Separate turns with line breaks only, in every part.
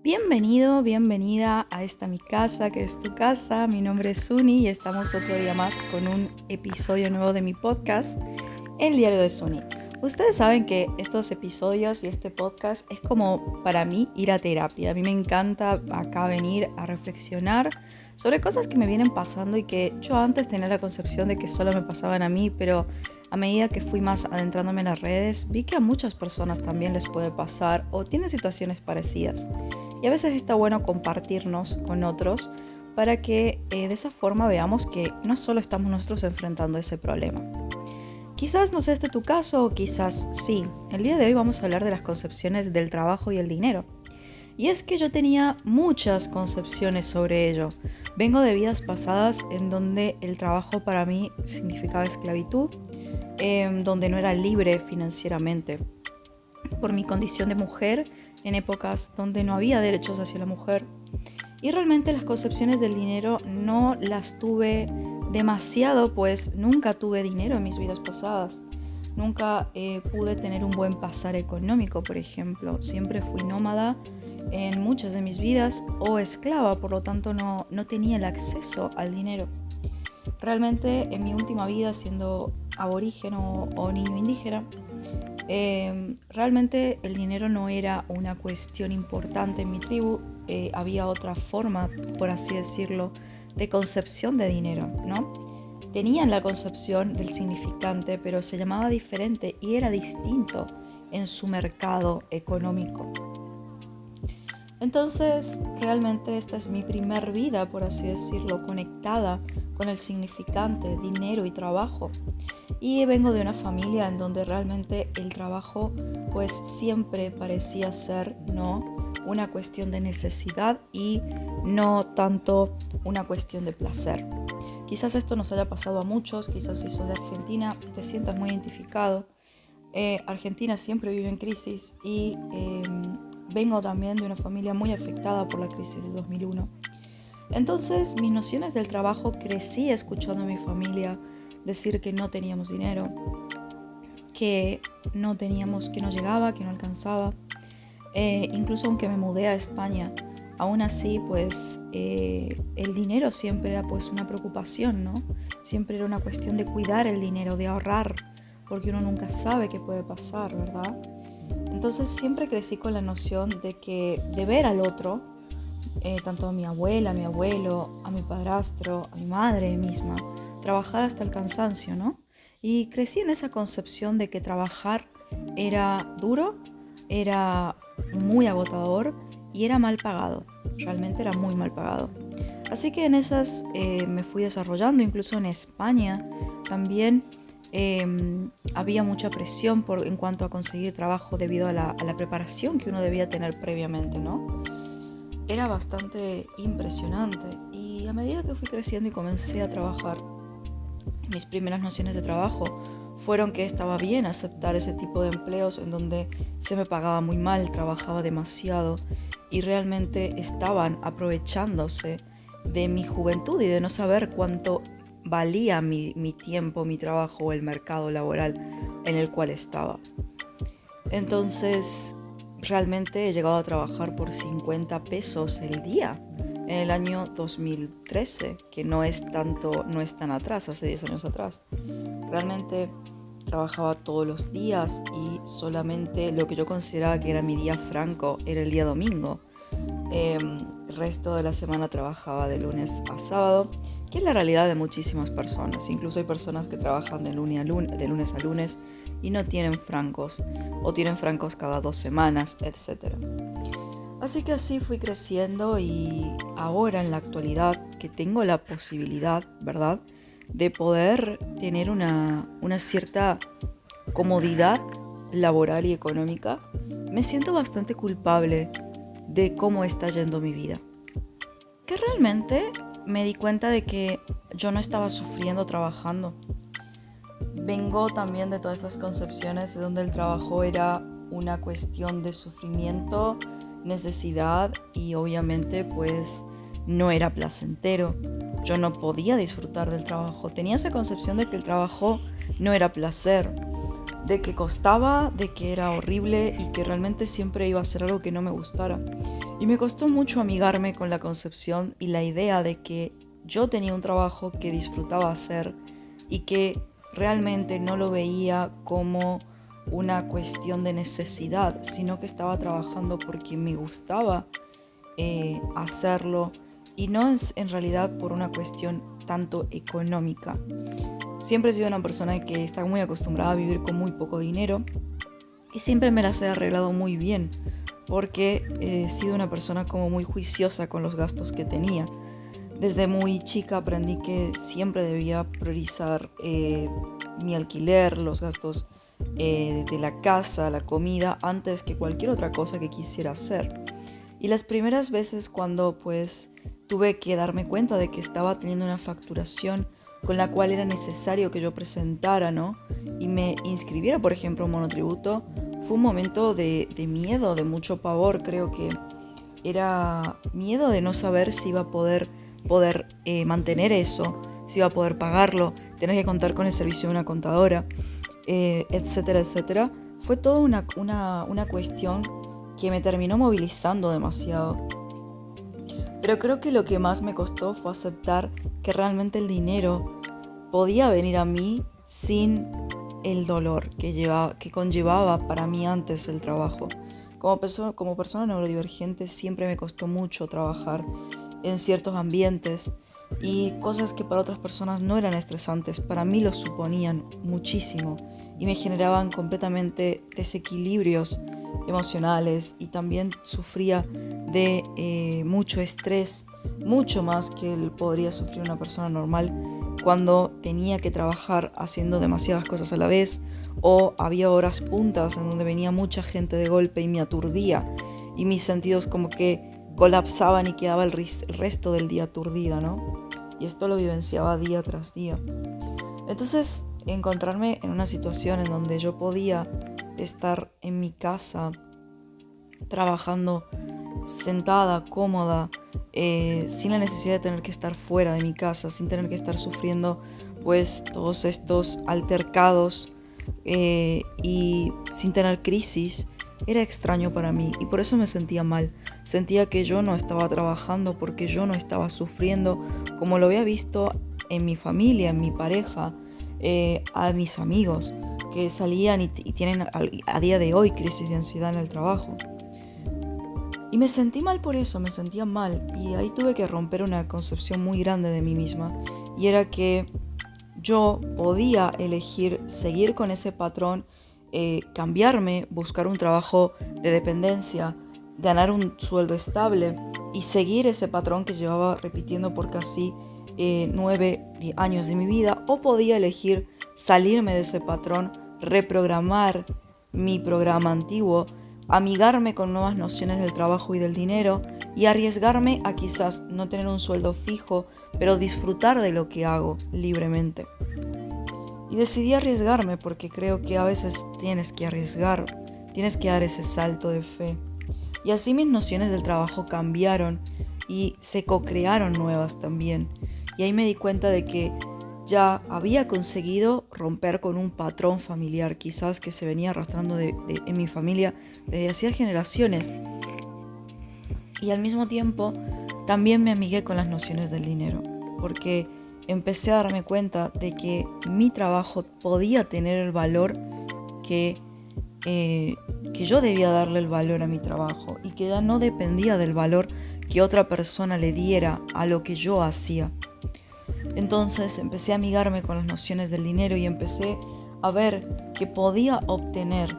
Bienvenido, bienvenida a esta mi casa, que es tu casa. Mi nombre es Suni y estamos otro día más con un episodio nuevo de mi podcast, El Diario de Suni. Ustedes saben que estos episodios y este podcast es como para mí ir a terapia. A mí me encanta acá venir a reflexionar sobre cosas que me vienen pasando y que yo antes tenía la concepción de que solo me pasaban a mí, pero a medida que fui más adentrándome en las redes, vi que a muchas personas también les puede pasar o tienen situaciones parecidas. Y a veces está bueno compartirnos con otros para que de esa forma veamos que no solo estamos nosotros enfrentando ese problema. Quizás no sea este tu caso o quizás sí. El día de hoy vamos a hablar de las concepciones del trabajo y el dinero. Y es que yo tenía muchas concepciones sobre ello. Vengo de vidas pasadas en donde el trabajo para mí significaba esclavitud, donde no era libre financieramente. Por mi condición de mujer, en épocas donde no había derechos hacia la mujer. Y realmente las concepciones del dinero no las tuve demasiado, pues nunca tuve dinero en mis vidas pasadas. Nunca pude tener un buen pasar económico, por ejemplo. Siempre fui nómada en muchas de mis vidas o esclava, por lo tanto no tenía el acceso al dinero. Realmente en mi última vida, siendo aborigen o niño indígena, realmente el dinero no era una cuestión importante en mi tribu. Había otra forma, por así decirlo, de concepción de dinero, ¿no? Tenían la concepción del significante, pero se llamaba diferente y era distinto en su mercado económico. Entonces, realmente esta es mi primer vida, por así decirlo, conectada con el significante, dinero y trabajo. Y vengo de una familia en donde realmente el trabajo pues siempre parecía ser, ¿no?, una cuestión de necesidad y no tanto una cuestión de placer. Quizás esto nos haya pasado a muchos, quizás si sos de Argentina te sientas muy identificado. Argentina siempre vive en crisis y vengo también de una familia muy afectada por la crisis de 2001. Entonces, mis nociones del trabajo, crecí escuchando a mi familia decir que no teníamos dinero, que no teníamos, que no llegaba, que no alcanzaba. Incluso aunque me mudé a España, aún así, pues el dinero siempre era pues una preocupación, ¿no? Siempre era una cuestión de cuidar el dinero, de ahorrar, porque uno nunca sabe qué puede pasar, ¿verdad? Entonces siempre crecí con la noción de ver al otro, tanto a mi abuela, a mi abuelo, a mi padrastro, a mi madre misma, trabajar hasta el cansancio, ¿no? Y crecí en esa concepción de que trabajar era duro, era muy agotador y era mal pagado. Realmente era muy mal pagado. Así que en esas me fui desarrollando. Incluso en España también había mucha presión en cuanto a conseguir trabajo debido a la preparación que uno debía tener previamente, ¿no? Era bastante impresionante. Y a medida que fui creciendo y comencé a trabajar, mis primeras nociones de trabajo fueron que estaba bien aceptar ese tipo de empleos en donde se me pagaba muy mal, trabajaba demasiado y realmente estaban aprovechándose de mi juventud y de no saber cuánto valía mi tiempo, mi trabajo o el mercado laboral en el cual estaba. Entonces, realmente he llegado a trabajar por 50 pesos el día en el año 2013, que no es tan atrás, hace 10 años atrás. Realmente trabajaba todos los días y solamente lo que yo consideraba que era mi día franco era el día domingo. El resto de la semana trabajaba de lunes a sábado, que es la realidad de muchísimas personas. Incluso hay personas que trabajan de lunes a lunes y no tienen francos, o tienen francos cada 2 semanas, etc. Así que así fui creciendo y ahora en la actualidad que tengo la posibilidad, ¿verdad?, de poder tener una cierta comodidad laboral y económica, me siento bastante culpable de cómo está yendo mi vida. Que realmente me di cuenta de que yo no estaba sufriendo trabajando. Vengo también de todas estas concepciones donde el trabajo era una cuestión de sufrimiento, necesidad y obviamente pues no era placentero. Yo no podía disfrutar del trabajo. Tenía esa concepción de que el trabajo no era placer, de que costaba, de que era horrible y que realmente siempre iba a ser algo que no me gustara. Y me costó mucho amigarme con la concepción y la idea de que yo tenía un trabajo que disfrutaba hacer y que realmente no lo veía como una cuestión de necesidad, sino que estaba trabajando porque me gustaba hacerlo y no es en realidad por una cuestión tanto económica. Siempre he sido una persona que está muy acostumbrada a vivir con muy poco dinero y siempre me las he arreglado muy bien porque he sido una persona como muy juiciosa con los gastos que tenía. Desde muy chica aprendí que siempre debía priorizar mi alquiler, los gastos de la casa, la comida, antes que cualquier otra cosa que quisiera hacer. Y las primeras veces cuando pues tuve que darme cuenta de que estaba teniendo una facturación con la cual era necesario que yo presentara, ¿no? Y me inscribiera, por ejemplo, en monotributo, fue un momento de miedo, de mucho pavor. Creo que era miedo de no saber si iba a poder mantener eso, si iba a poder pagarlo, tener que contar con el servicio de una contadora, etcétera, etcétera. Fue toda una cuestión que me terminó movilizando demasiado. Pero creo que lo que más me costó fue aceptar que realmente el dinero podía venir a mí sin el dolor que conllevaba para mí antes el trabajo. Como persona neurodivergente siempre me costó mucho trabajar en ciertos ambientes y cosas que para otras personas no eran estresantes, para mí lo suponían muchísimo y me generaban completamente desequilibrios emocionales y también sufría de mucho estrés, mucho más que podría sufrir una persona normal cuando tenía que trabajar haciendo demasiadas cosas a la vez o había horas puntas en donde venía mucha gente de golpe y me aturdía y mis sentidos como que colapsaban y quedaba el resto del día aturdida, ¿no? Y esto lo vivenciaba día tras día. Entonces, encontrarme en una situación en donde yo podía estar en mi casa trabajando sentada, cómoda, sin la necesidad de tener que estar fuera de mi casa, sin tener que estar sufriendo pues todos estos altercados y sin tener crisis, era extraño para mí y por eso me sentía mal. Sentía que yo no estaba trabajando porque yo no estaba sufriendo como lo había visto en mi familia, en mi pareja, a mis amigos que salían y tienen a día de hoy crisis de ansiedad en el trabajo. Y me sentí mal por eso, me sentía mal y ahí tuve que romper una concepción muy grande de mí misma y era que yo podía elegir seguir con ese patrón, cambiarme, buscar un trabajo de dependencia, ganar un sueldo estable y seguir ese patrón que llevaba repitiendo por casi 9 años de mi vida, o podía elegir salirme de ese patrón, reprogramar mi programa antiguo, amigarme con nuevas nociones del trabajo y del dinero y arriesgarme a quizás no tener un sueldo fijo, pero disfrutar de lo que hago libremente. Y decidí arriesgarme porque creo que a veces tienes que arriesgar, tienes que dar ese salto de fe. Y así mis nociones del trabajo cambiaron y se co-crearon nuevas también. Y ahí me di cuenta de que ya había conseguido romper con un patrón familiar, quizás que se venía arrastrando en mi familia desde hacía generaciones. Y al mismo tiempo también me amigué con las nociones del dinero, porque empecé a darme cuenta de que mi trabajo podía tener el valor que yo debía darle el valor a mi trabajo y que ya no dependía del valor que otra persona le diera a lo que yo hacía. Entonces empecé a amigarme con las nociones del dinero y empecé a ver que podía obtener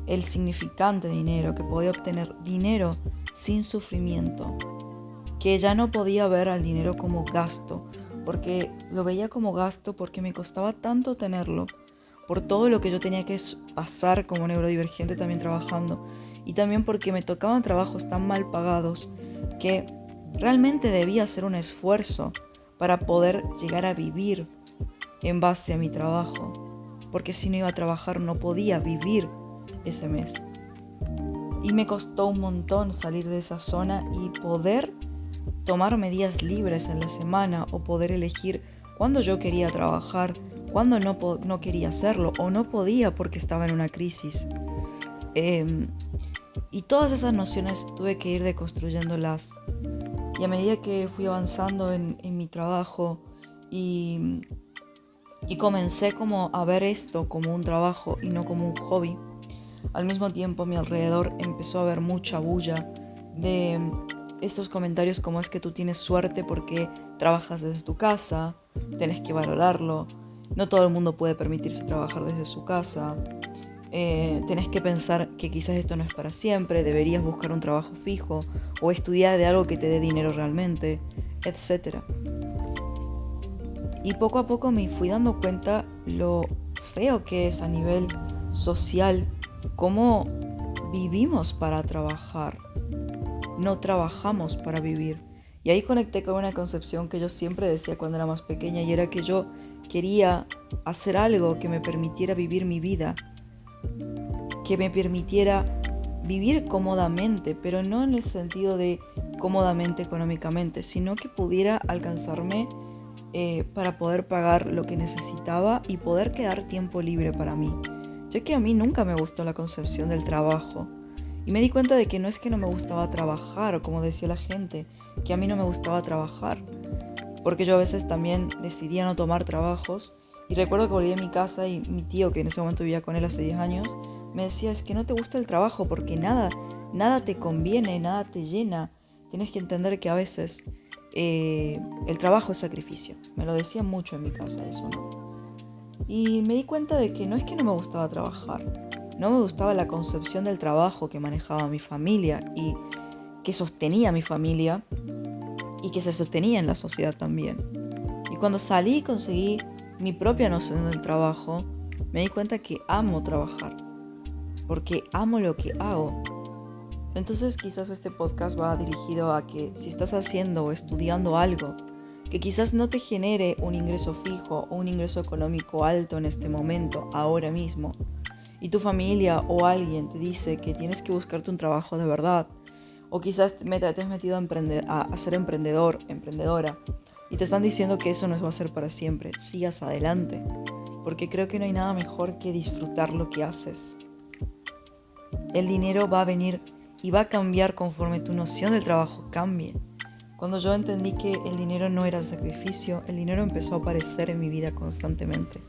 el significante dinero, que podía obtener dinero sin sufrimiento, que ya no podía ver al dinero como gasto, porque lo veía como gasto porque me costaba tanto tenerlo, por todo lo que yo tenía que pasar como neurodivergente también trabajando, y también porque me tocaban trabajos tan mal pagados que realmente debía hacer un esfuerzo para poder llegar a vivir en base a mi trabajo, porque si no iba a trabajar no podía vivir ese mes. Y me costó un montón salir de esa zona y poder tomarme días libres en la semana o poder elegir cuándo yo quería trabajar, cuándo no quería hacerlo o no podía porque estaba en una crisis. Y todas esas nociones tuve que ir deconstruyéndolas. Y a medida que fui avanzando en mi trabajo y comencé como a ver esto como un trabajo y no como un hobby, al mismo tiempo a mi alrededor empezó a haber mucha bulla de estos comentarios como es que tú tienes suerte porque trabajas desde tu casa, tenés que valorarlo, no todo el mundo puede permitirse trabajar desde su casa, tenés que pensar que quizás esto no es para siempre, deberías buscar un trabajo fijo o estudiar de algo que te dé dinero realmente, etc. Y poco a poco me fui dando cuenta lo feo que es a nivel social, cómo vivimos para trabajar, no trabajamos para vivir. Y ahí conecté con una concepción que yo siempre decía cuando era más pequeña, y era que yo quería hacer algo que me permitiera vivir mi vida, que me permitiera vivir cómodamente, pero no en el sentido de cómodamente económicamente, sino que pudiera alcanzarme para poder pagar lo que necesitaba y poder quedar tiempo libre para mí. Ya que a mí nunca me gustó la concepción del trabajo. Y me di cuenta de que no es que no me gustaba trabajar, como decía la gente, que a mí no me gustaba trabajar. Porque yo a veces también decidía no tomar trabajos. Y recuerdo que volví a mi casa y mi tío, que en ese momento vivía con él hace 10 años, me decía, es que no te gusta el trabajo porque nada te conviene, nada te llena. Tienes que entender que a veces el trabajo es sacrificio. Me lo decían mucho en mi casa eso, ¿no? Y me di cuenta de que no es que no me gustaba trabajar, no me gustaba la concepción del trabajo que manejaba mi familia y que sostenía mi familia y que se sostenía en la sociedad también. Y cuando salí y conseguí mi propia noción del trabajo, me di cuenta que amo trabajar, porque amo lo que hago. Entonces quizás este podcast va dirigido a que si estás haciendo o estudiando algo que quizás no te genere un ingreso fijo o un ingreso económico alto en este momento, ahora mismo, y tu familia o alguien te dice que tienes que buscarte un trabajo de verdad, o quizás te has metido a ser emprendedor, emprendedora, y te están diciendo que eso no va a ser para siempre, sigas adelante, porque creo que no hay nada mejor que disfrutar lo que haces. El dinero va a venir y va a cambiar conforme tu noción del trabajo cambie. Cuando yo entendí que el dinero no era sacrificio, el dinero empezó a aparecer en mi vida constantemente.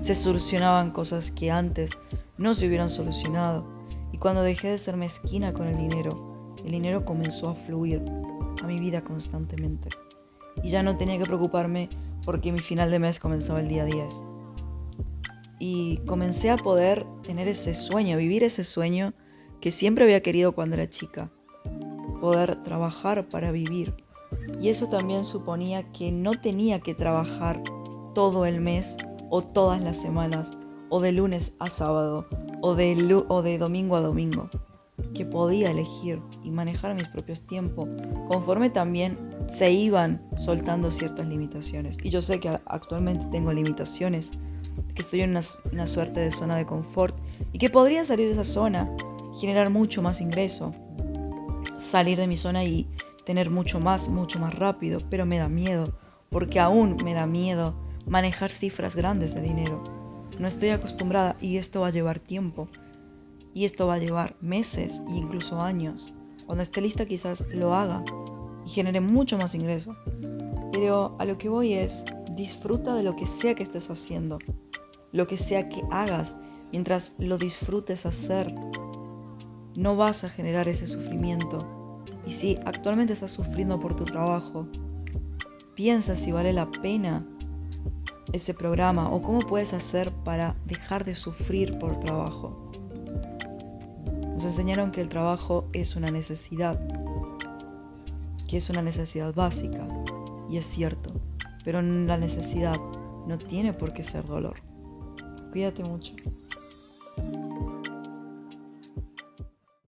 Se solucionaban cosas que antes no se hubieran solucionado. Y cuando dejé de ser mezquina con el dinero comenzó a fluir a mi vida constantemente. Y ya no tenía que preocuparme porque mi final de mes comenzaba el día 10. Y comencé a poder tener ese sueño, vivir ese sueño que siempre había querido cuando era chica. Poder trabajar para vivir. Y eso también suponía que no tenía que trabajar todo el mes o todas las semanas o de lunes a sábado o de domingo a domingo, que podía elegir y manejar mis propios tiempos conforme también se iban soltando ciertas limitaciones. Y yo sé que actualmente tengo limitaciones, que estoy en una suerte de zona de confort y que podría salir de esa zona, generar mucho más ingreso, salir de mi zona y tener mucho más rápido, pero me da miedo, porque aún me da miedo manejar cifras grandes de dinero. No estoy acostumbrada y esto va a llevar tiempo, y esto va a llevar meses e incluso años. Cuando esté lista quizás lo haga y genere mucho más ingreso. Pero a lo que voy es, disfruta de lo que sea que estés haciendo, lo que sea que hagas, mientras lo disfrutes hacer, no vas a generar ese sufrimiento. Y si actualmente estás sufriendo por tu trabajo, piensa si vale la pena ese programa o cómo puedes hacer para dejar de sufrir por trabajo. Nos enseñaron que el trabajo es una necesidad, que es una necesidad básica, y es cierto, pero la necesidad no tiene por qué ser dolor. Cuídate mucho.